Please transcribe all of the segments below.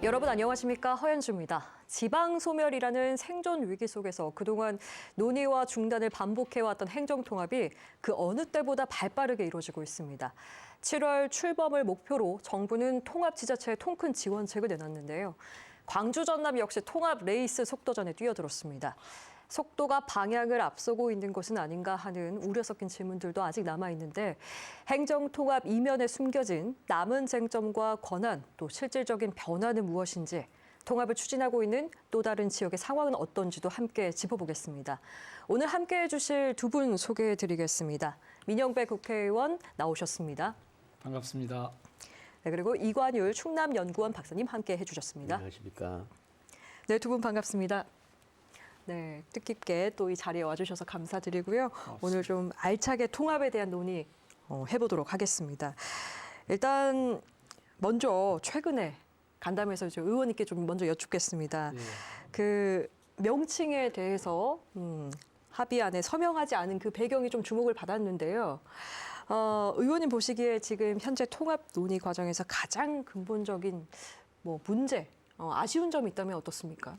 여러분 안녕하십니까? 허연주입니다. 지방소멸이라는 생존 위기 속에서 그동안 논의와 중단을 반복해왔던 행정통합이 그 어느 때보다 발빠르게 이루어지고 있습니다. 7월 출범을 목표로 정부는 통합지자체에 통큰 지원책을 내놨는데요. 광주 전남 역시 통합 레이스 속도전에 뛰어들었습니다. 속도가 방향을 앞서고 있는 것은 아닌가 하는 우려 섞인 질문들도 아직 남아있는데 행정통합 이면에 숨겨진 남은 쟁점과 권한, 또 실질적인 변화는 무엇인지 통합을 추진하고 있는 또 다른 지역의 상황은 어떤지도 함께 짚어보겠습니다. 오늘 함께해 주실 두 분 소개해드리겠습니다. 민영배 국회의원 나오셨습니다. 반갑습니다. 네, 그리고 이관율 충남연구원 박사님 함께해 주셨습니다. 안녕하십니까. 네, 두 분 반갑습니다. 네, 뜻깊게 또 이 자리에 와주셔서 감사드리고요. 오늘 좀 알차게 통합에 대한 논의 해보도록 하겠습니다. 일단 먼저 최근에 간담회에서 의원님께 좀 먼저 여쭙겠습니다. 예. 그 명칭에 대해서 합의안에 서명하지 않은 그 배경이 좀 주목을 받았는데요. 의원님 보시기에 지금 현재 통합 논의 과정에서 가장 근본적인 문제, 아쉬운 점이 있다면 어떻습니까?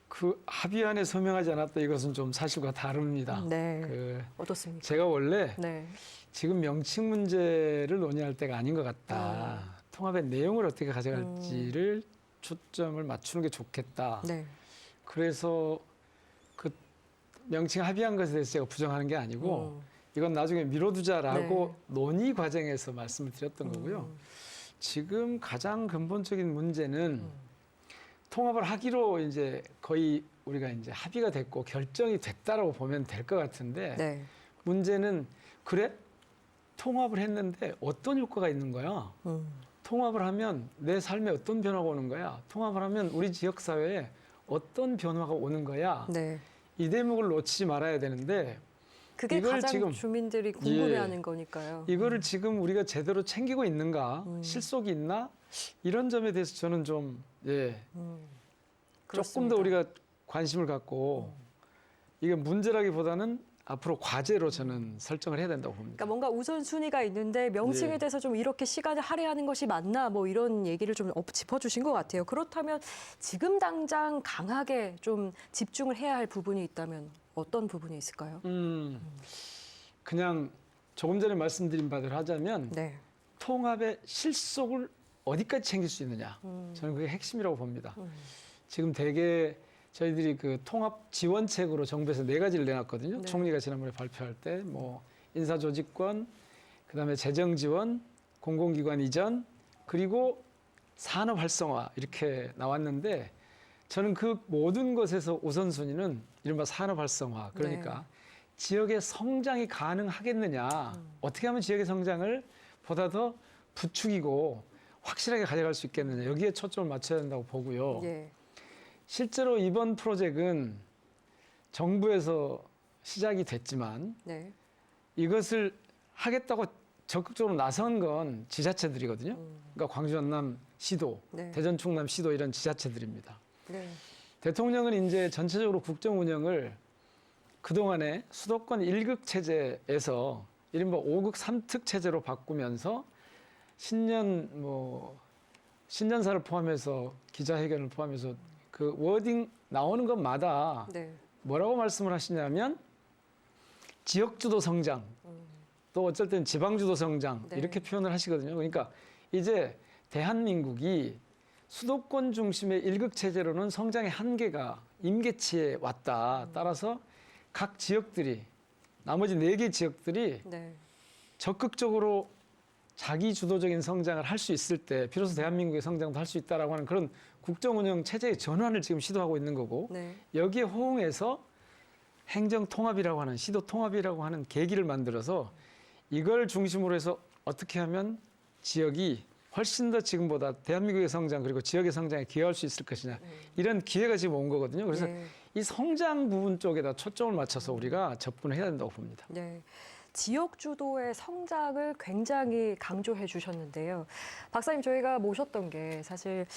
그 합의안에 서명하지 않았다 이것은 좀 사실과 다릅니다. 네. 어떻습니까? 제가 원래 네. 지금 명칭 문제를 논의할 때가 아닌 것 같다. 통합의 내용을 어떻게 가져갈지를 초점을 맞추는 게 좋겠다. 네. 그래서 그 명칭 합의한 것에 대해서 제가 부정하는 게 아니고 이건 나중에 미뤄두자라고 논의 과정에서 말씀을 드렸던 거고요. 지금 가장 근본적인 문제는 통합을 하기로 이제 거의 우리가 이제 합의가 됐고 결정이 됐다라고 보면 될 것 같은데 네. 문제는 그래? 통합을 했는데 어떤 효과가 있는 거야? 통합을 하면 내 삶에 어떤 변화가 오는 거야? 통합을 하면 우리 지역 사회에 어떤 변화가 오는 거야? 네. 이 대목을 놓치지 말아야 되는데 그게 이걸 가장 지금, 주민들이 궁금해하는 거니까요. 이거를 지금 우리가 제대로 챙기고 있는가? 실속이 있나? 이런 점에 대해서 저는 좀 조금 더 우리가 관심을 갖고 이게 문제라기보다는 앞으로 과제로 저는 설정을 해야 된다고 봅니다. 그러니까 뭔가 우선순위가 있는데 명칭에 네. 대해서 좀 이렇게 시간을 할애하는 것이 맞나 이런 얘기를 좀 짚어주신 것 같아요. 그렇다면 지금 당장 강하게 좀 집중을 해야 할 부분이 있다면 어떤 부분이 있을까요? 그냥 조금 전에 말씀드린 바대로 하자면 네. 통합의 실속을 어디까지 챙길 수 있느냐. 저는 그게 핵심이라고 봅니다. 지금 대개 저희들이 그 통합 지원책으로 정부에서 4가지를 내놨거든요. 네. 총리가 지난번에 발표할 때 인사조직권, 그다음에 재정 지원, 공공기관 이전, 그리고 산업 활성화 이렇게 나왔는데 저는 그 모든 것에서 우선순위는 이른바 산업 활성화. 그러니까 지역의 성장이 가능하겠느냐. 어떻게 하면 지역의 성장을 보다 더 부추기고 확실하게 가져갈 수 있겠느냐. 여기에 초점을 맞춰야 된다고 보고요. 예. 실제로 이번 프로젝트는 정부에서 시작이 됐지만 이것을 하겠다고 적극적으로 나선 건 지자체들이거든요. 그러니까 광주 전남 시도, 대전 충남 시도 이런 지자체들입니다. 네. 대통령은 이제 전체적으로 국정 운영을 그동안에 수도권 1극 체제에서 이른바 5극 3특 체제로 바꾸면서 신년사를 포함해서 기자회견을 포함해서 그 워딩 나오는 것마다 뭐라고 말씀을 하시냐면 지역주도 성장 또 어쩔 땐 지방주도 성장 이렇게 표현을 하시거든요. 그러니까 이제 대한민국이 수도권 중심의 1극 체제로는 성장의 한계가 임계치에 왔다. 따라서 각 지역들이 나머지 4개 지역들이 적극적으로 자기 주도적인 성장을 할 수 있을 때 비로소 대한민국의 성장도 할 수 있다라고 하는 그런 국정운영 체제의 전환을 지금 시도하고 있는 거고 여기에 호응해서 행정통합이라고 하는 시도통합이라고 하는 계기를 만들어서 이걸 중심으로 해서 어떻게 하면 지역이 훨씬 더 지금보다 대한민국의 성장 그리고 지역의 성장에 기여할 수 있을 것이냐 이런 기회가 지금 온 거거든요. 그래서 이 성장 부분 쪽에다 초점을 맞춰서 우리가 접근을 해야 된다고 봅니다. 네. 지역 주도의 성장을 굉장히 강조해 주셨는데요. 박사님, 저희가 모셨던 게 사실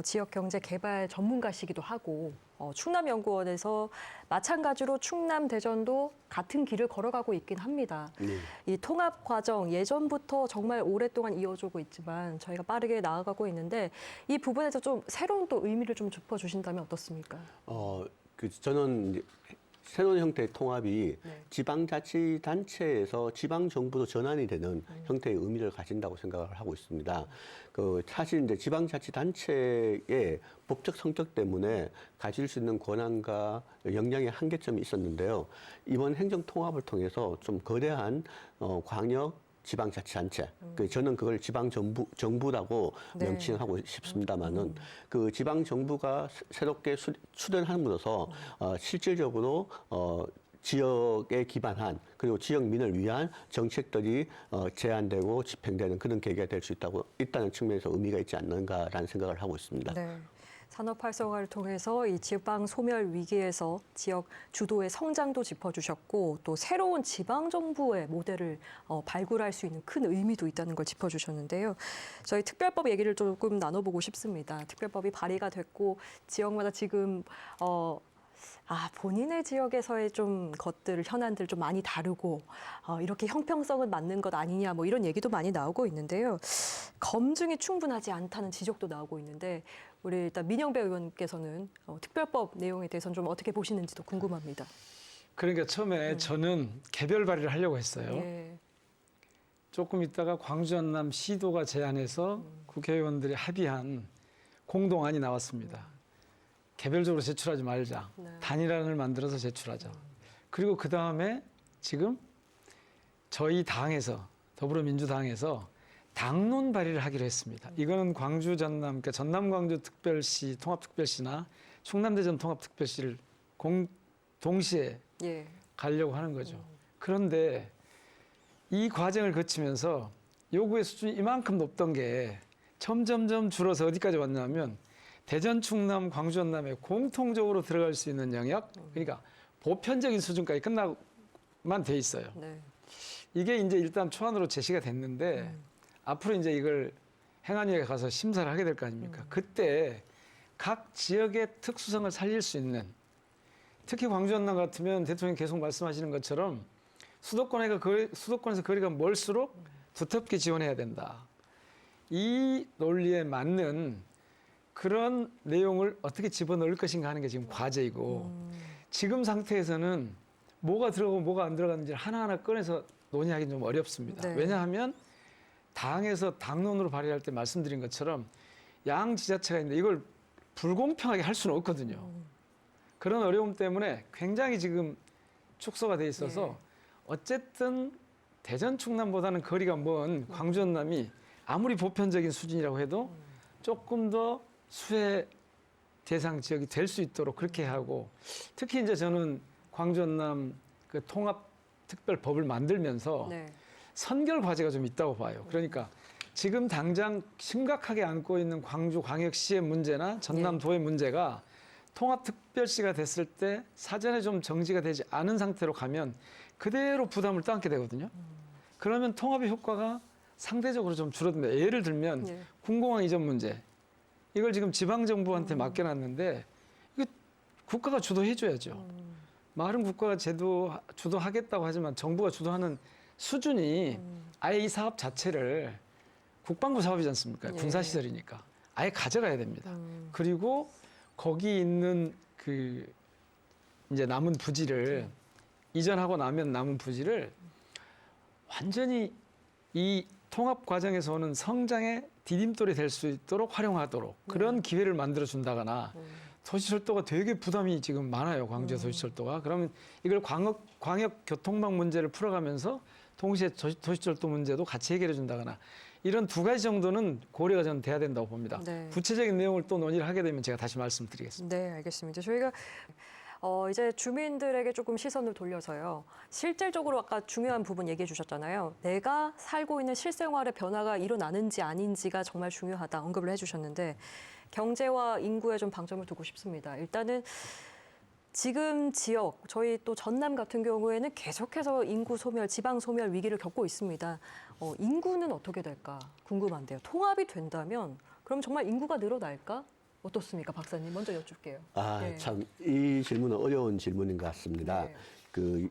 지역 경제 개발 전문가시기도 하고 충남연구원에서 마찬가지로 충남, 대전도 같은 길을 걸어가고 있긴 합니다. 네. 이 통합 과정 예전부터 정말 오랫동안 이어지고 있지만 저희가 빠르게 나아가고 있는데 이 부분에서 좀 새로운 또 의미를 좀 짚어주신다면 어떻습니까? 저는 이제 새로운 형태의 통합이 네. 지방자치단체에서 지방정부로 전환이 되는 형태의 의미를 가진다고 생각을 하고 있습니다. 사실 이제 지방자치단체의 법적 성격 때문에 가질 수 있는 권한과 역량의 한계점이 있었는데요. 이번 행정통합을 통해서 좀 거대한 광역 지방자치단체, 저는 그걸 지방정부라고 네. 명칭하고 싶습니다만은 그 지방정부가 새롭게 수련함으로써 실질적으로 지역에 기반한 그리고 지역민을 위한 정책들이 제안되고 집행되는 그런 계기가 될 수 있다는 측면에서 의미가 있지 않는가라는 생각을 하고 있습니다. 네. 산업 활성화를 통해서 이 지방 소멸 위기에서 지역 주도의 성장도 짚어주셨고 또 새로운 지방 정부의 모델을 발굴할 수 있는 큰 의미도 있다는 걸 짚어주셨는데요. 저희 특별법 얘기를 조금 나눠보고 싶습니다. 특별법이 발의가 됐고 지역마다 지금 본인의 지역에서의 좀 것들을 현안들 좀 많이 다르고 이렇게 형평성은 맞는 것 아니냐 뭐 이런 얘기도 많이 나오고 있는데요. 검증이 충분하지 않다는 지적도 나오고 있는데 우리 일단 민영배 의원께서는 특별법 내용에 대해서는 좀 어떻게 보시는지도 궁금합니다. 그러니까 처음에 저는 개별 발의를 하려고 했어요. 예. 조금 있다가 광주 전남 시도가 제안해서 국회의원들이 합의한 공동안이 나왔습니다. 개별적으로 제출하지 말자. 네. 단일안을 만들어서 제출하자. 그리고 그 다음에 지금 저희 당에서 더불어민주당에서 당론 발의를 하기로 했습니다. 이거는 광주 전남, 그러니까 전남 광주 특별시 통합특별시나 충남 대전 통합특별시를 동시에 예. 가려고 하는 거죠. 그런데 이 과정을 거치면서 요구의 수준이 이만큼 높던 게 점점점 줄어서 어디까지 왔냐면 대전, 충남, 광주, 전남에 공통적으로 들어갈 수 있는 영역, 그러니까 보편적인 수준까지 끝나만 돼 있어요. 네. 이게 이제 일단 초안으로 제시가 됐는데 앞으로 이제 이걸 행안위에 가서 심사를 하게 될 거 아닙니까? 그때 각 지역의 특수성을 살릴 수 있는, 특히 광주, 전남 같으면 대통령이 계속 말씀하시는 것처럼 수도권에서 거리가 멀수록 두텁게 지원해야 된다. 이 논리에 맞는 그런 내용을 어떻게 집어넣을 것인가 하는 게 지금 과제이고 지금 상태에서는 뭐가 들어가고 뭐가 안 들어가는지 하나하나 꺼내서 논의하기는 좀 어렵습니다. 네. 왜냐하면 당에서 당론으로 발의할 때 말씀드린 것처럼 양 지자체가 있는데 이걸 불공평하게 할 수는 없거든요. 그런 어려움 때문에 굉장히 지금 축소가 돼 있어서 네. 어쨌든 대전 충남보다는 거리가 먼 광주 전남이 아무리 보편적인 수준이라고 해도 조금 더 수혜 대상 지역이 될 수 있도록 그렇게 하고 특히 이제 저는 광주 전남 그 통합 특별법을 만들면서 네. 선결 과제가 좀 있다고 봐요. 그러니까 지금 당장 심각하게 안고 있는 광주 광역시의 문제나 전남도의 문제가 통합특별시가 됐을 때 사전에 좀 정지가 되지 않은 상태로 가면 그대로 부담을 떠안게 되거든요. 그러면 통합의 효과가 상대적으로 좀 줄어든다. 예를 들면 예. 군공항 이전 문제. 이걸 지금 지방정부한테 맡겨놨는데 이거 국가가 주도해줘야죠. 말은 국가가 주도하겠다고 하지만 정부가 주도하는 수준이 아예 이 사업 자체를 국방부 사업이지 않습니까? 예. 군사시설이니까. 아예 가져가야 됩니다. 그리고 거기 있는 그 이제 남은 부지를 이전하고 나면 남은 부지를 완전히 이 통합 과정에서 오는 성장의 디딤돌이 될 수 있도록 활용하도록 그런 기회를 만들어 준다거나 도시철도가 되게 부담이 지금 많아요. 광주의 도시철도가. 그러면 이걸 광역 교통망 문제를 풀어가면서 동시에 도시철도 문제도 같이 해결해 준다거나 이런 두 가지 정도는 고려가 저는 돼야 된다고 봅니다. 네. 구체적인 내용을 또 논의를 하게 되면 제가 다시 말씀드리겠습니다. 네, 알겠습니다. 저희가 이제 주민들에게 조금 시선을 돌려서요. 실질적으로 아까 중요한 부분 얘기해 주셨잖아요. 내가 살고 있는 실생활의 변화가 일어나는지 아닌지가 정말 중요하다 언급을 해주셨는데 경제와 인구에 좀 방점을 두고 싶습니다. 일단은 지금 지역, 저희 또 전남 같은 경우에는 계속해서 인구 소멸, 지방 소멸 위기를 겪고 있습니다. 인구는 어떻게 될까 궁금한데요. 통합이 된다면 그럼 정말 인구가 늘어날까? 어떻습니까, 박사님? 먼저 여쭐게요. 네. 참 이 질문은 어려운 질문인 것 같습니다. 네. 그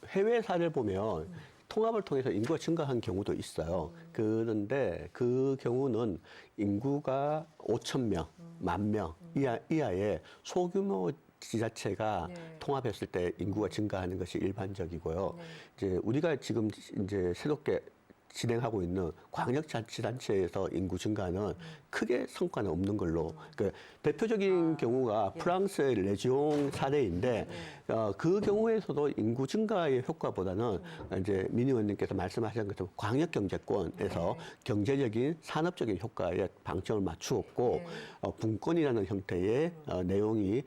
해외 사례를 보면 통합을 통해서 인구가 증가한 경우도 있어요. 그런데 그 경우는 인구가 5천 명, 10,000명 이하의 소규모 지자체가 네. 통합했을 때 인구가 증가하는 것이 일반적이고요. 네. 이제 우리가 지금 이제 새롭게 진행하고 있는 광역자치단체에서 인구 증가는 크게 성과는 없는 걸로. 그 대표적인 경우가 예. 프랑스의 레지옹 사례인데 네. 그 경우에서도 인구 증가의 효과보다는 이제 민 의원님께서 말씀하신 것처럼 광역경제권에서 네. 경제적인 산업적인 효과에 방점을 맞추었고 네. 분권이라는 형태의 내용이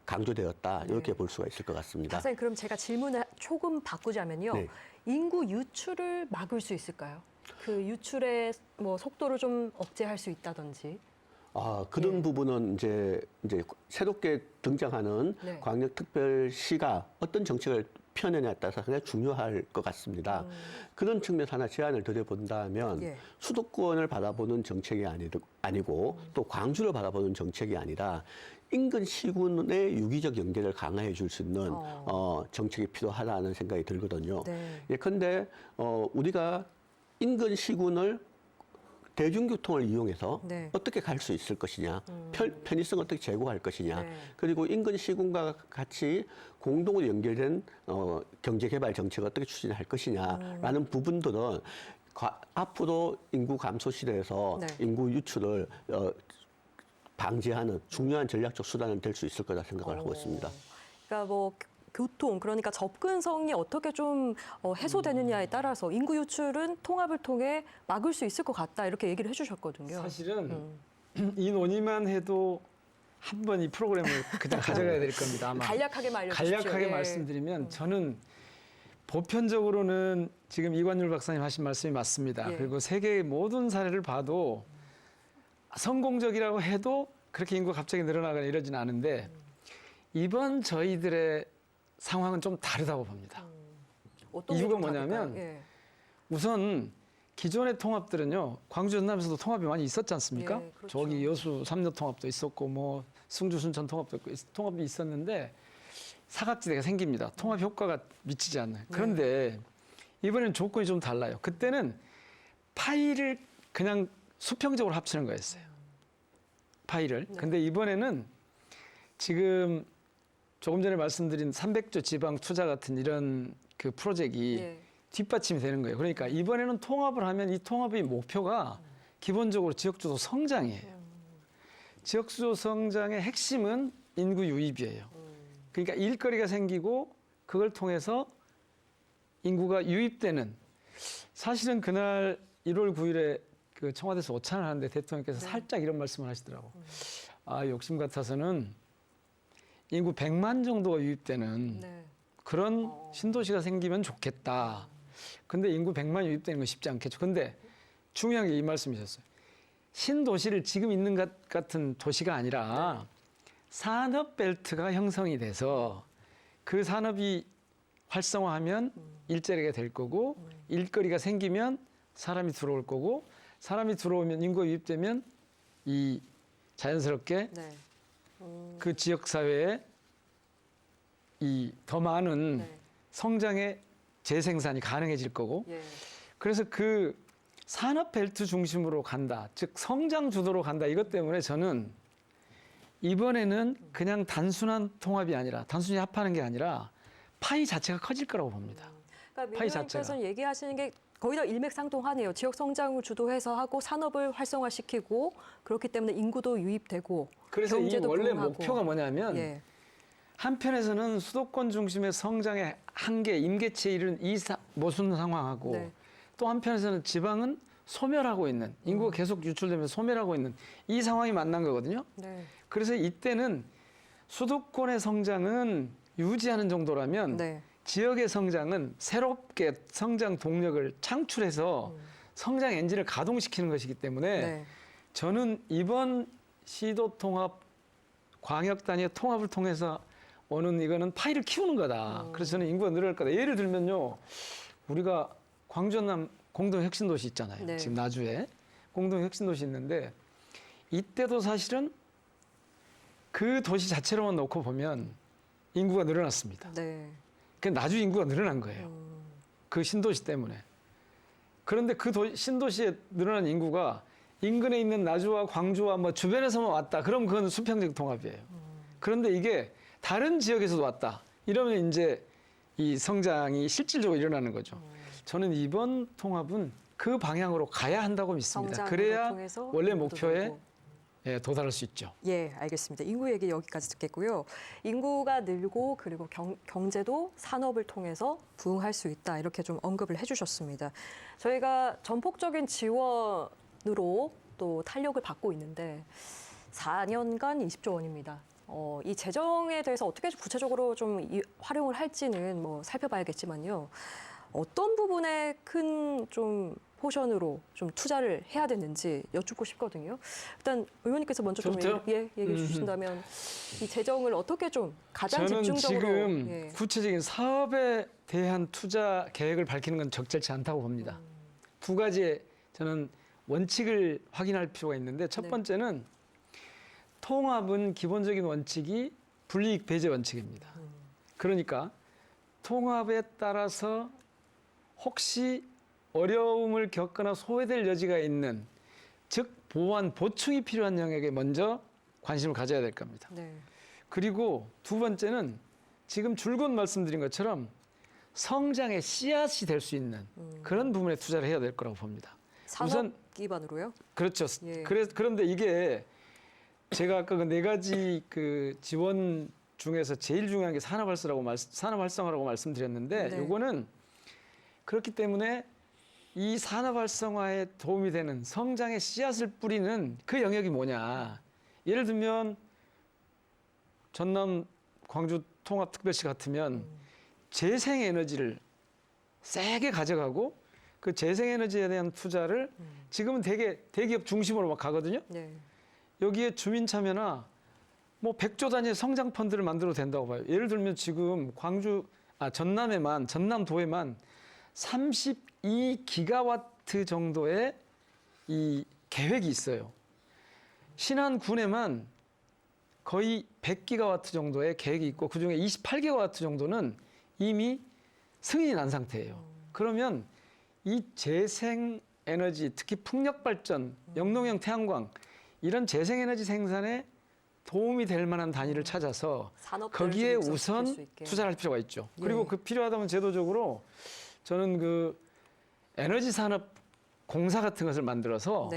강조되었다 이렇게 볼 수가 있을 것 같습니다. 박사님, 그럼 제가 질문을 조금 바꾸자면요. 네. 인구 유출을 막을 수 있을까요? 그 유출의 뭐 속도를 좀 억제할 수 있다든지. 그런 예. 부분은 이제 새롭게 등장하는 네. 광역특별시가 어떤 정책을 펴내냐에 따라서 굉장히 중요할 것 같습니다. 그런 측면에서 하나 제안을 드려본다면 예. 수도권을 바라보는 정책이 아니고 또 광주를 바라보는 정책이 아니라 인근 시군의 유기적 연계를 강화해 줄 수 있는 정책이 필요하다는 생각이 들거든요. 네. 예컨대 우리가 인근 시군을 대중교통을 이용해서 네. 어떻게 갈 수 있을 것이냐, 편의성을 어떻게 제고할 것이냐, 네. 그리고 인근 시군과 같이 공동으로 연결된 경제개발 정책을 어떻게 추진할 것이냐라는 부분들은 앞으로 인구 감소 시대에서 네. 인구 유출을 방지하는 중요한 전략적 수단은 될 수 있을 거다 생각을 하고 있습니다. 그러니까 뭐 교통, 그러니까 접근성이 어떻게 좀 해소되느냐에 따라서 인구 유출은 통합을 통해 막을 수 있을 것 같다, 이렇게 얘기를 해주셨거든요. 사실은 이 논의만 해도 한 번 이 프로그램을 그냥 가져가야 될 겁니다. 아마. 간략하게 알려주십시오. 간략하게 예. 말씀드리면 저는 보편적으로는 지금 이관율 박사님 하신 말씀이 맞습니다. 예. 그리고 세계의 모든 사례를 봐도 성공적이라고 해도 그렇게 인구가 갑자기 늘어나거나 이러지는 않은데 이번 저희들의 상황은 좀 다르다고 봅니다. 어떤 게 이유가 좀 다를까요? 뭐냐면 예. 우선 기존의 통합들은요, 광주 전남에서도 통합이 많이 있었지 않습니까? 예, 그렇죠. 저기 여수 삼려 통합도 있었고 뭐 승주 순천 통합도 있고 통합이 있었는데 사각지대가 생깁니다. 통합 효과가 미치지 않는. 그런데 이번에는 조건이 좀 달라요. 그때는 파이를 그냥 수평적으로 합치는 거였어요. 파이를. 네. 근데 이번에는 지금 조금 전에 말씀드린 300조 지방 투자 같은 이런 그 프로젝트이 예. 뒷받침이 되는 거예요. 그러니까 이번에는 통합을 하면 이 통합의 목표가 기본적으로 지역주도 성장이에요. 지역주도 성장의 핵심은 인구 유입이에요. 그러니까 일거리가 생기고 그걸 통해서 인구가 유입되는, 사실은 그날 1월 9일에 그 청와대에서 오찬을 하는데 대통령께서 살짝 이런 말씀을 하시더라고. 욕심 같아서는 인구 100만 정도가 유입되는 네. 그런 신도시가 생기면 좋겠다. 근데 인구 100만 유입되는 건 쉽지 않겠죠. 근데 중요한 게 이 말씀이셨어요. 신도시를 지금 있는 것 같은 도시가 아니라 산업벨트가 형성이 돼서 그 산업이 활성화하면 일자리가 될 거고 일거리가 생기면 사람이 들어올 거고 사람이 들어오면 인구가 유입되면 이 자연스럽게 네. 그 지역 사회에 이 더 많은 네. 성장의 재생산이 가능해질 거고 예. 그래서 그 산업 벨트 중심으로 간다. 즉 성장 주도로 간다. 이것 때문에 저는 이번에는 그냥 단순한 통합이 아니라 단순히 합하는 게 아니라 파이 자체가 커질 거라고 봅니다. 그러니까 파이 민주당께서는 얘기하시는 게 거의 다 일맥상통하네요. 지역 성장을 주도해서 하고 산업을 활성화시키고 그렇기 때문에 인구도 유입되고 그래서 이 경제도 원래 부흥하고. 목표가 뭐냐면 예. 한편에서는 수도권 중심의 성장의 한계, 임계치에 이른 모순 상황하고 네. 또 한편에서는 지방은 소멸하고 있는, 인구가 계속 유출되면서 소멸하고 있는 이 상황이 만난 거거든요. 네. 그래서 이때는 수도권의 성장은 유지하는 정도라면 네. 지역의 성장은 새롭게 성장 동력을 창출해서 성장 엔진을 가동시키는 것이기 때문에 네. 저는 이번 시도 통합, 광역 단위의 통합을 통해서 오는 이거는 파이를 키우는 거다. 그래서 저는 인구가 늘어날 거다. 예를 들면요, 우리가 광주 전남 공동 혁신도시 있잖아요. 네. 지금 나주에 공동 혁신도시 있는데 이때도 사실은 그 도시 자체로만 놓고 보면 인구가 늘어났습니다. 네. 그 나주 인구가 늘어난 거예요. 그 신도시 때문에. 그런데 그 신도시에 늘어난 인구가 인근에 있는 나주와 광주와 뭐 주변에서만 왔다. 그럼 그건 수평적 통합이에요. 그런데 이게 다른 지역에서도 왔다. 이러면 이제 이 성장이 실질적으로 일어나는 거죠. 저는 이번 통합은 그 방향으로 가야 한다고 믿습니다. 그래야 원래 목표에 예, 도달할 수 있죠. 예, 알겠습니다. 인구 얘기 여기까지 듣겠고요. 인구가 늘고 그리고 경제도 산업을 통해서 부흥할 수 있다. 이렇게 좀 언급을 해주셨습니다. 저희가 전폭적인 지원으로 또 탄력을 받고 있는데 4년간 20조 원입니다. 이 재정에 대해서 어떻게 구체적으로 좀 활용을 할지는 뭐 살펴봐야겠지만요. 어떤 부분에 큰 좀 포션으로 좀 투자를 해야 되는지 여쭙고 싶거든요. 일단 의원님께서 먼저 좀 얘기해 주신다면 이 재정을 어떻게 좀 가장 저는 집중적으로 지금 구체적인 사업에 대한 투자 계획을 밝히는 건 적절치 않다고 봅니다. 두 가지의 저는 원칙을 확인할 필요가 있는데 첫 번째는 통합은 기본적인 원칙이 불이익 배제 원칙입니다. 그러니까 통합에 따라서 혹시 어려움을 겪거나 소외될 여지가 있는, 즉 보완, 보충이 필요한 영역에 먼저 관심을 가져야 될 겁니다. 네. 그리고 두 번째는 지금 줄곧 말씀드린 것처럼 성장의 씨앗이 될 수 있는 그런 부분에 투자를 해야 될 거라고 봅니다. 산업 기반으로요? 그렇죠. 예. 그런데 이게 제가 아까 그 네 가지 그 지원 중에서 제일 중요한 게 산업 활성화라고 말씀드렸는데 요거는 그렇기 때문에 이 산업 활성화에 도움이 되는 성장의 씨앗을 뿌리는 그 영역이 뭐냐. 예를 들면 전남 광주 통합특별시 같으면 재생에너지를 세게 가져가고 그 재생에너지에 대한 투자를 지금은 되게 대기업 중심으로 막 가거든요. 네. 여기에 주민 참여나 뭐 100조 단위의 성장 펀드를 만들어도 된다고 봐요. 예를 들면 지금 전남도에만 32기가와트 정도의 이 계획이 있어요. 신안군에만 거의 100기가와트 정도의 계획이 있고 그중에 28기가와트 정도는 이미 승인이 난 상태예요. 그러면 이 재생에너지, 특히 풍력발전, 영농형 태양광 이런 재생에너지 생산에 도움이 될 만한 단위를 찾아서 거기에 우선 투자를 할 필요가 있죠. 그리고 그 필요하다면 제도적으로 저는 그 에너지 산업 공사 같은 것을 만들어서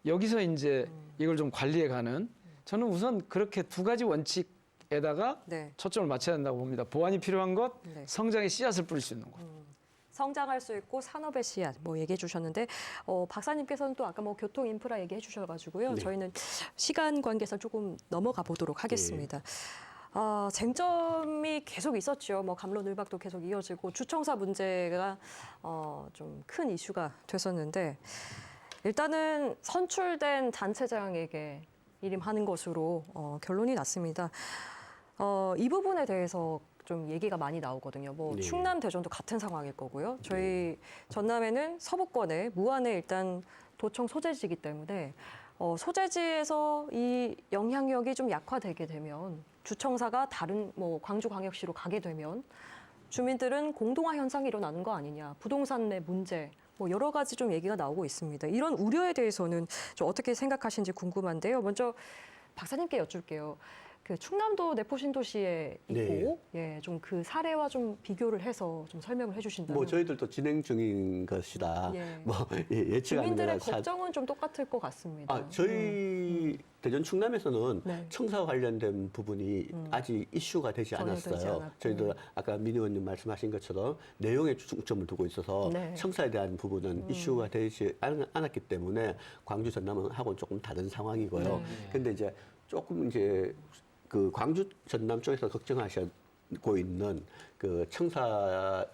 여기서 이제 이걸 좀 관리해가는, 저는 우선 그렇게 두 가지 원칙에다가 초점을 맞춰야 된다고 봅니다. 보완이 필요한 것, 성장의 씨앗을 뿌릴 수 있는 것. 성장할 수 있고 산업의 씨앗 뭐 얘기해 주셨는데 박사님께서는 또 아까 뭐 교통 인프라 얘기해 주셔가지고요. 저희는 시간 관계상 조금 넘어가 보도록 하겠습니다. 쟁점이 계속 있었죠. 뭐 감론을박도 계속 이어지고 주청사 문제가 좀 큰 이슈가 됐었는데 일단은 선출된 단체장에게 일임하는 것으로 결론이 났습니다. 이 부분에 대해서 좀 얘기가 많이 나오거든요. 뭐 충남, 대전도 같은 상황일 거고요. 저희 전남에는 서부권에 무안에 일단 도청 소재지이기 때문에 소재지에서 이 영향력이 좀 약화되게 되면 주청사가 다른 뭐 광주광역시로 가게 되면 주민들은 공동화 현상이 일어나는 거 아니냐, 부동산 내 문제, 뭐 여러 가지 좀 얘기가 나오고 있습니다. 이런 우려에 대해서는 좀 어떻게 생각하시는지 궁금한데요. 먼저 박사님께 여쭐게요. 그 충남도 내포신도시에 있고, 좀 그 사례와 좀 비교를 해서 좀 설명을 해주신다면. 뭐 저희들도 진행 중인 것이다. 예측하는 주민들의 걱정은 좀 똑같을 것 같습니다. 저희 대전 충남에서는 청사 관련된 부분이 아직 이슈가 되지 않았어요. 저희도 아까 민 의원님 말씀하신 것처럼 내용에 중점을 두고 있어서 청사에 대한 부분은 이슈가 되지 않았기 때문에 광주 전남은 하고는 조금 다른 상황이고요. 근데 이제 조금 이제 그 광주 전남 쪽에서 걱정하시고 있는 그 청사가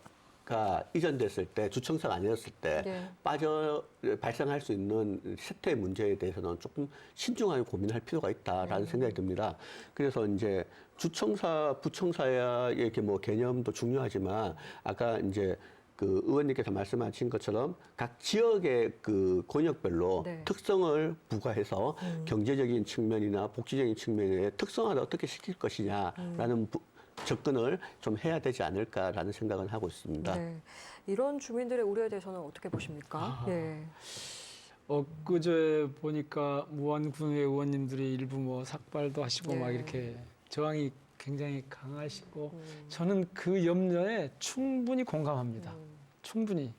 주청사가 이전됐을 때, 주청사가 아니었을 때 네. 발생할 수 있는 세태의 문제에 대해서는 조금 신중하게 고민할 필요가 있다라는 생각이 듭니다. 그래서 이제 주청사, 부청사의 이렇게 뭐 개념도 중요하지만 아까 이제 그 의원님께서 말씀하신 것처럼 각 지역의 그 권역별로 네. 특성을 부과해서 경제적인 측면이나 복지적인 측면에 특성화를 어떻게 시킬 것이냐라는 접근을 좀 해야 되지 않을까라는 생각은 하고 있습니다. 네. 이런 주민들의 우려에 대해서는 어떻게 보십니까? 예. 엊그제 보니까 무안군의 의원님들이 일부 뭐 삭발도 하시고 네. 막 이렇게 저항이 굉장히 강하시고 저는 그 염려에 충분히 공감합니다. 충분히.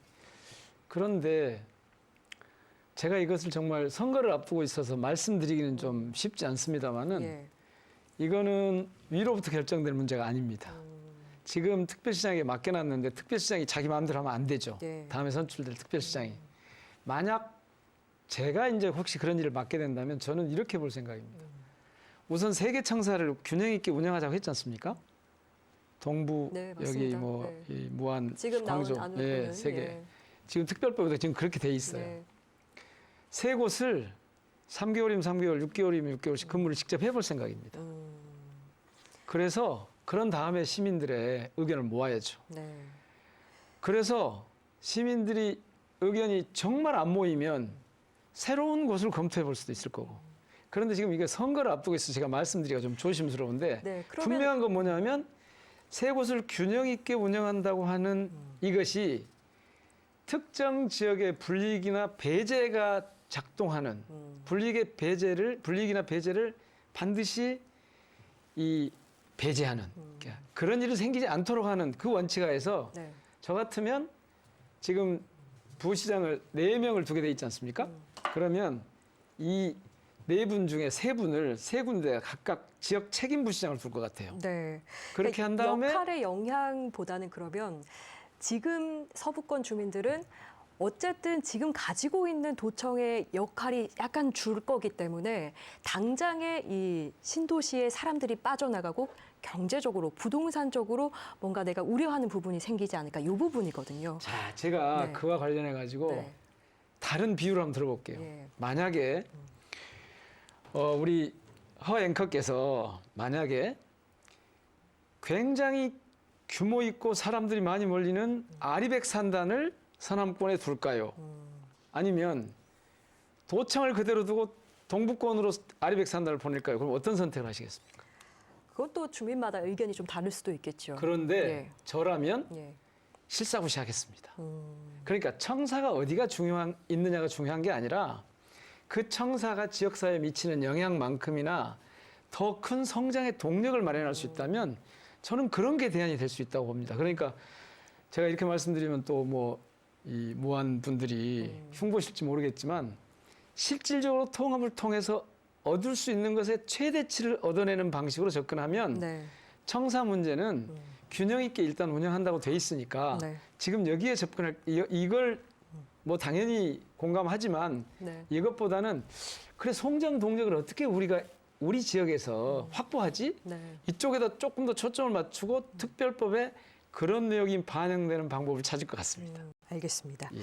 그런데 제가 이것을 정말 선거를 앞두고 있어서 말씀드리기는 좀 쉽지 않습니다만은 예. 이거는 위로부터 결정될 문제가 아닙니다. 지금 특별시장에 맡겨놨는데 특별시장이 자기 마음대로 하면 안 되죠. 네. 다음에 선출될 특별시장이. 만약 제가 이제 혹시 그런 일을 맡게 된다면 저는 이렇게 볼 생각입니다. 우선 세계 청사를 균형 있게 운영하자고 했지 않습니까? 동부 네, 여기 맞습니다. 뭐 네. 이 무안, 지금 나온 광주, 안으로는 세 개. 예. 지금 특별법에도 지금 그렇게 돼 있어요. 네. 세 곳을 3개월이면 3개월, 6개월이면 6개월씩 근무를 직접 해볼 생각입니다. 그래서 그런 다음에 시민들의 의견을 모아야죠. 네. 그래서 시민들이 의견이 정말 안 모이면 새로운 곳을 검토해 볼 수도 있을 거고. 그런데 지금 이게 선거를 앞두고 있어서 제가 말씀드리기가 좀 조심스러운데 네, 그러면- 분명한 건 뭐냐면 세 곳을 균형 있게 운영한다고 하는 이것이 특정 지역의 불이익이나 배제가 작동하는 불이익이나 배제를 반드시 이 배제하는 그런 일이 생기지 않도록 하는 그 원칙하에서 네. 저 같으면 지금 부시장을 4명을 두게 돼 있지 않습니까? 그러면 이 4분 중에 3분을 세 군데 각각 지역 책임 부시장을 둘 것 같아요. 네. 그렇게 한 다음에 역할의 영향보다는 그러면 지금 서부권 주민들은 어쨌든 지금 가지고 있는 도청의 역할이 약간 줄 거기 때문에 당장에 이 신도시의 사람들이 빠져나가고 경제적으로 부동산적으로 뭔가 내가 우려하는 부분이 생기지 않을까 이 부분이거든요. 자, 제가 네. 그와 관련해 가지고 네. 다른 비유를 한번 들어볼게요. 예. 만약에 우리 허 앵커께서 만약에 굉장히 규모 있고 사람들이 많이 몰리는 아리백 산단을 서남권에 둘까요? 아니면 도청을 그대로 두고 동북권으로 아리백 산단을 보낼까요? 그럼 어떤 선택을 하시겠습니까? 그것도 주민마다 의견이 좀 다를 수도 있겠죠. 그런데 예. 저라면 예. 실사부시하겠습니다. 그러니까 청사가 어디가 있느냐가 중요한 게 아니라 그 청사가 지역사회에 미치는 영향만큼이나 더 큰 성장의 동력을 마련할 수 있다면 저는 그런 게 대안이 될 수 있다고 봅니다. 그러니까 제가 이렇게 말씀드리면 또 뭐 이 무한 분들이 흉보실지 모르겠지만 실질적으로 통합을 통해서 얻을 수 있는 것의 최대치를 얻어내는 방식으로 접근하면 네. 청사 문제는 균형 있게 일단 운영한다고 돼 있으니까 네. 지금 여기에 접근할 이걸 뭐 당연히 공감하지만 네. 이것보다는 그래 성장 동력을 어떻게 우리가 우리 지역에서 확보하지? 네. 이쪽에다 조금 더 초점을 맞추고 특별법에 그런 내용이 반영되는 방법을 찾을 것 같습니다. 알겠습니다. 예.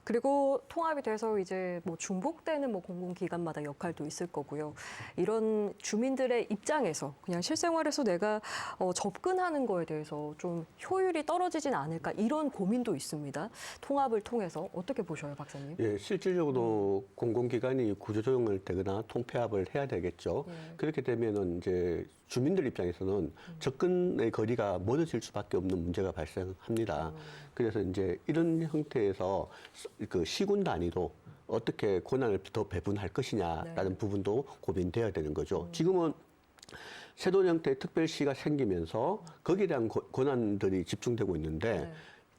그리고 통합이 돼서 이제 뭐 중복되는 뭐 공공기관마다 역할도 있을 거고요. 이런 주민들의 입장에서 그냥 실생활에서 내가 접근하는 거에 대해서 좀 효율이 떨어지진 않을까 이런 고민도 있습니다. 통합을 통해서 어떻게 보셔요, 박사님? 예, 실질적으로 공공기관이 구조조정을 되거나 통폐합을 해야 되겠죠. 예. 그렇게 되면은 이제 주민들 입장에서는 접근의 거리가 멀어질 수밖에 없는 문제가 발생합니다. 그래서 이제 이런 형태에서 그 시군 단위로 어떻게 권한을 더 배분할 것이냐라는 네. 부분도 고민돼야 되는 거죠. 지금은 새로운 형태의 특별시가 생기면서 거기에 대한 권한들이 집중되고 있는데 네.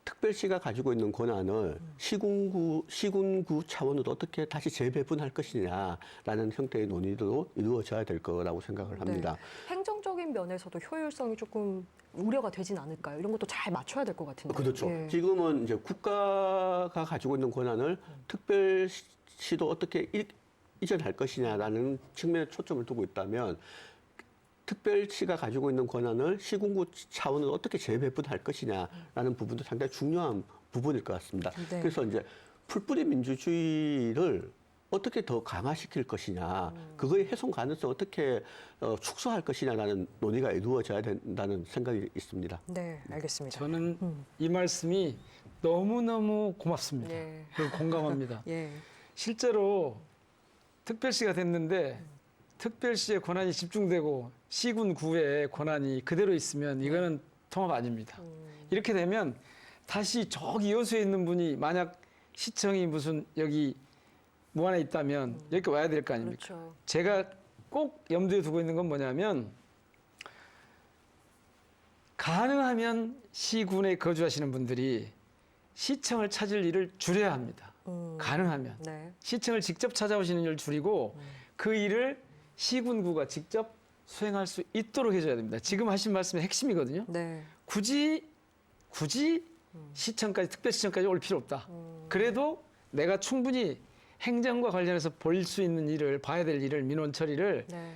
특별시가 가지고 있는 권한을 시군구 차원으로 어떻게 다시 재배분할 것이냐라는 형태의 논의도 이루어져야 될 거라고 생각을 합니다. 네. 행정적인 면에서도 효율성이 조금 우려가 되진 않을까요? 이런 것도 잘 맞춰야 될 것 같은데. 그렇죠. 예. 지금은 이제 국가가 가지고 있는 권한을 특별시도 어떻게 이전할 것이냐라는 측면에 초점을 두고 있다면 특별시가 가지고 있는 권한을 시군구 차원으로 어떻게 재배분할 것이냐라는 부분도 상당히 중요한 부분일 것 같습니다. 네. 그래서 이제 풀뿌리 민주주의를 어떻게 더 강화시킬 것이냐, 그거의 훼손 가능성 어떻게 축소할 것이냐라는 논의가 이루어져야 된다는 생각이 있습니다. 네, 알겠습니다. 저는 이 말씀이 너무너무 고맙습니다. 네. 그리고 공감합니다. 예. 실제로 특별시가 됐는데 특별시의 권한이 집중되고 시군 구의 권한이 그대로 있으면 이거는 통합 아닙니다. 이렇게 되면 다시 저기 여수에 있는 분이 만약 시청이 무슨 여기 무안에 있다면 여기 와야 될 거 아닙니까? 그렇죠. 제가 꼭 염두에 두고 있는 건 뭐냐면 가능하면 시군에 거주하시는 분들이 시청을 찾을 일을 줄여야 합니다. 가능하면. 네. 시청을 직접 찾아오시는 일을 줄이고 그 일을 시군구가 직접 수행할 수 있도록 해줘야 됩니다. 지금 하신 말씀의 핵심이거든요. 네. 굳이 시청까지 특별시청까지 올 필요 없다. 그래도 내가 충분히 행정과 관련해서 볼 수 있는 일을 봐야 될 일을 민원 처리를 네.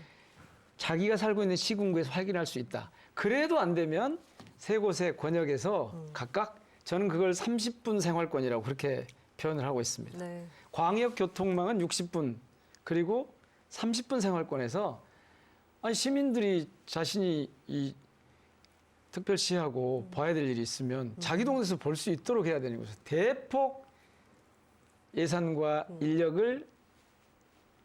자기가 살고 있는 시군구에서 확인할 수 있다. 그래도 안 되면 세 곳의 권역에서 각각 저는 그걸 30분 생활권이라고 그렇게 표현을 하고 있습니다. 네. 광역교통망은 60분 그리고 30분 생활권에서 아니 시민들이 자신이 이 특별시하고 봐야 될 일이 있으면 자기 동네에서 볼 수 있도록 해야 되는 거죠. 대폭 예산과 인력을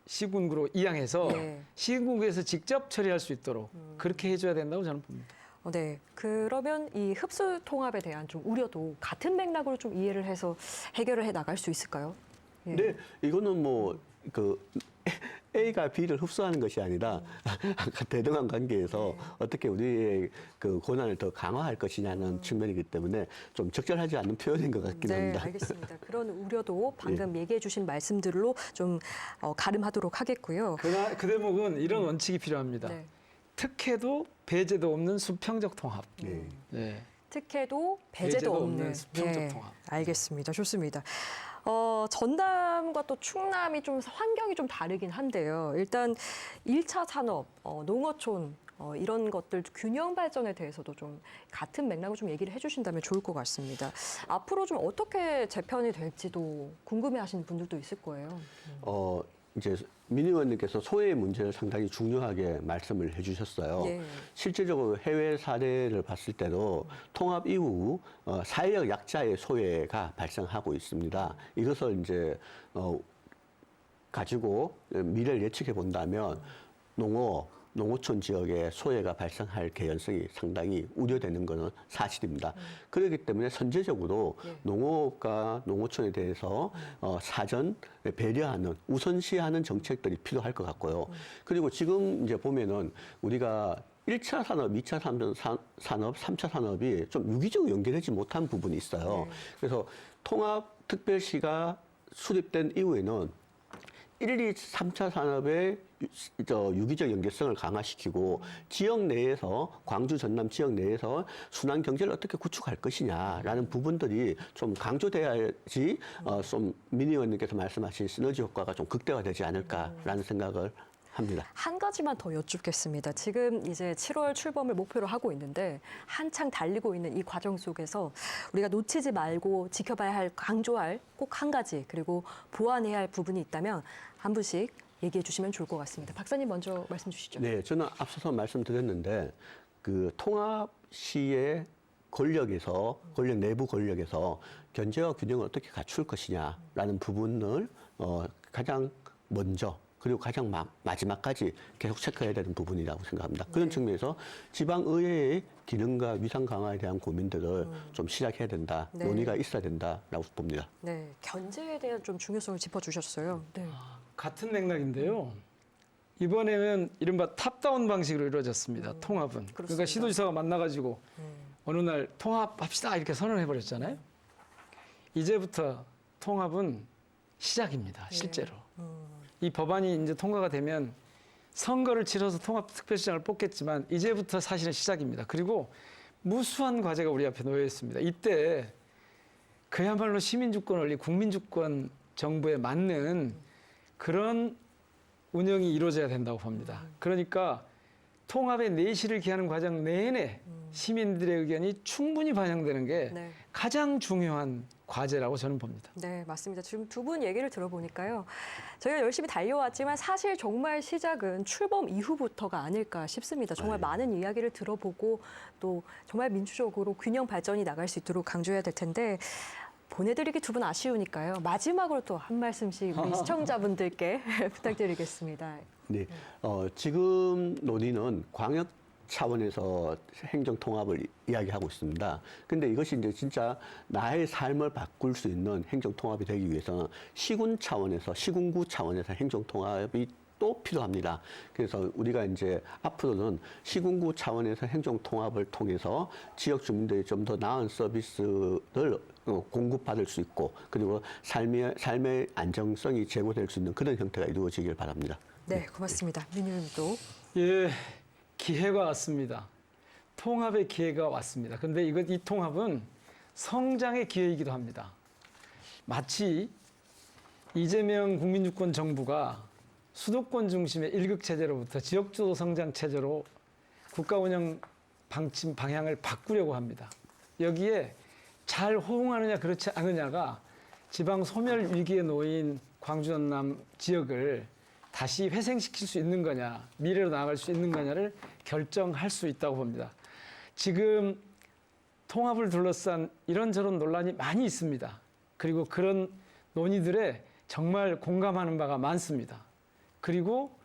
시군구로 이양해서 네. 시군구에서 직접 처리할 수 있도록 그렇게 해줘야 된다고 저는 봅니다. 네. 그러면 이 흡수 통합에 대한 좀 우려도 같은 맥락으로 좀 이해를 해서 해결을 해 나갈 수 있을까요? 예. 네, 이거는 뭐 그 A가 B를 흡수하는 것이 아니라 대등한 관계에서 어떻게 우리의 그 권한을 더 강화할 것이냐는 측면이기 때문에 좀 적절하지 않는 표현인 것 같긴 네, 합니다. 알겠습니다. 그런 우려도 방금 얘기해 주신 말씀들로 좀 가름하도록 하겠고요. 그 대목은 이런 원칙이 필요합니다. 네. 특혜도 배제도 없는 수평적 통합. 네. 네. 특혜도 배제도 배제도 없는 없는 수평적 예, 통합. 알겠습니다. 좋습니다. 전남과 또 충남이 좀 환경이 좀 다르긴 한데요. 일단 1차 산업, 농어촌 이런 것들 균형 발전에 대해서도 좀 같은 맥락으로 좀 얘기를 해주신다면 좋을 것 같습니다. 앞으로 좀 어떻게 재편이 될지도 궁금해하시는 분들도 있을 거예요. 이제 민 의원님께서 소외의 문제를 상당히 중요하게 말씀을 해주셨어요. 예. 실질적으로 해외 사례를 봤을 때도 통합 이후 사회적 약자의 소외가 발생하고 있습니다. 이것을 이제 가지고 미래를 예측해 본다면 농어촌 지역에 소외가 발생할 개연성이 상당히 우려되는 것은 사실입니다. 그렇기 때문에 선제적으로 농업과 농어촌에 대해서 사전 배려하는 우선시하는 정책들이 필요할 것 같고요. 그리고 지금 이제 보면은 우리가 1차 산업, 2차 산업, 3차 산업이 좀 유기적으로 연계되지 못한 부분이 있어요. 그래서 통합특별시가 수립된 이후에는 1, 2, 3차 산업의 유기적 연계성을 강화시키고 지역 내에서 광주 전남 지역 내에서 순환 경제를 어떻게 구축할 것이냐라는 부분들이 좀 강조돼야지 좀 민 의원님께서 말씀하신 시너지 효과가 좀 극대화되지 않을까라는 생각을 합니다. 한 가지만 더 여쭙겠습니다. 지금 이제 7월 출범을 목표로 하고 있는데 한창 달리고 있는 이 과정 속에서 우리가 놓치지 말고 지켜봐야 할, 강조할 꼭 한 가지, 그리고 보완해야 할 부분이 있다면 한 분씩 얘기해 주시면 좋을 것 같습니다. 박사님 먼저 말씀 주시죠. 네, 저는 앞서서 말씀드렸는데 그 통합시의 권력 내부 권력에서 견제와 균형을 어떻게 갖출 것이냐라는 부분을 가장 먼저 그리고 가장 마지막까지 계속 체크해야 되는 부분이라고 생각합니다. 그런 측면에서 지방의회의 기능과 위상 강화에 대한 고민들을 좀 시작해야 된다, 논의가 있어야 된다라고 봅니다. 네, 견제에 대한 좀 중요성을 짚어주셨어요. 네. 같은 맥락인데요. 이번에는 이른바 탑다운 방식으로 이루어졌습니다. 통합은. 그렇습니다. 그러니까 시도지사가 만나가지고 어느 날 통합합시다 이렇게 선언해버렸잖아요. 이제부터 통합은 시작입니다. 실제로. 이 법안이 이제 통과가 되면 선거를 치러서 통합특별시장을 뽑겠지만 이제부터 사실은 시작입니다. 그리고 무수한 과제가 우리 앞에 놓여 있습니다. 이때 그야말로 시민주권 원리, 국민주권 정부에 맞는 그런 운영이 이루어져야 된다고 봅니다. 그러니까 통합의 내실을 기하는 과정 내내 시민들의 의견이 충분히 반영되는 게 네. 가장 중요한 과제라고 저는 봅니다. 네, 맞습니다. 지금 두 분 얘기를 들어보니까요. 저희가 열심히 달려왔지만 사실 정말 시작은 출범 이후부터가 아닐까 싶습니다. 정말 많은 이야기를 들어보고 또 정말 민주적으로 균형 발전이 나갈 수 있도록 강조해야 될 텐데 보내드리기 두 분 아쉬우니까요. 마지막으로 또 한 말씀씩 우리 시청자분들께 부탁드리겠습니다. 네, 지금 논의는 광역 차원에서 행정 통합을 이야기하고 있습니다. 근데 이것이 이제 진짜 나의 삶을 바꿀 수 있는 행정 통합이 되기 위해서는 시군 차원에서, 시군구 차원에서 행정 통합이 또 필요합니다. 그래서 우리가 이제 앞으로는 시군구 차원에서 행정 통합을 통해서 지역 주민들이 좀 더 나은 서비스를 공급받을 수 있고, 그리고 삶의 안정성이 제고될 수 있는 그런 형태가 이루어지길 바랍니다. 네, 고맙습니다. 민유님도. 예, 기회가 왔습니다. 통합의 기회가 왔습니다. 근데 이 통합은 성장의 기회이기도 합니다. 마치 이재명 국민주권 정부가 수도권 중심의 일극 체제로부터 지역주도 성장 체제로 국가 운영 방침 방향을 바꾸려고 합니다. 여기에 잘 호응하느냐 그렇지 않느냐가 지방 소멸 위기에 놓인 광주 전남 지역을 다시 회생시킬 수 있는 거냐, 미래로 나아갈 수 있는 거냐를 결정할 수 있다고 봅니다. 지금 통합을 둘러싼 이런저런 논란이 많이 있습니다. 그리고 그런 논의들에 정말 공감하는 바가 많습니다. 그리고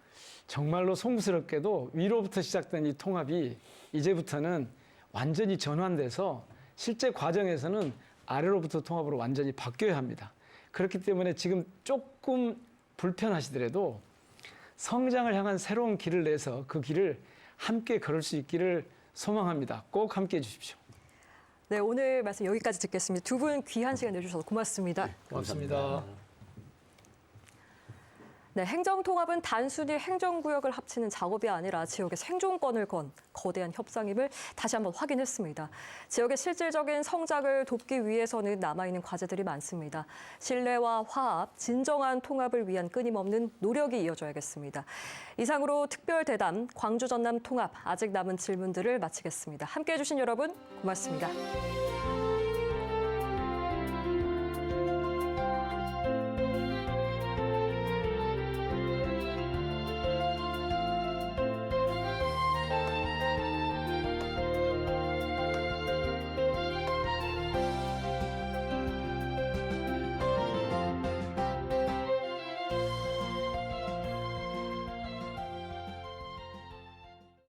정말로 송구스럽게도 위로부터 시작된 이 통합이 이제부터는 완전히 전환돼서 실제 과정에서는 아래로부터 통합으로 완전히 바뀌어야 합니다. 그렇기 때문에 지금 조금 불편하시더라도 성장을 향한 새로운 길을 내서 그 길을 함께 걸을 수 있기를 소망합니다. 꼭 함께 해주십시오. 네, 오늘 말씀 여기까지 듣겠습니다. 두 분 귀한 시간 내주셔서 고맙습니다. 고맙습니다. 네, 행정통합은 단순히 행정구역을 합치는 작업이 아니라 지역의 생존권을 건 거대한 협상임을 다시 한번 확인했습니다. 지역의 실질적인 성장을 돕기 위해서는 남아있는 과제들이 많습니다. 신뢰와 화합, 진정한 통합을 위한 끊임없는 노력이 이어져야겠습니다. 이상으로 특별대담 광주 전남 통합 아직 남은 질문들을 마치겠습니다. 함께해 주신 여러분 고맙습니다.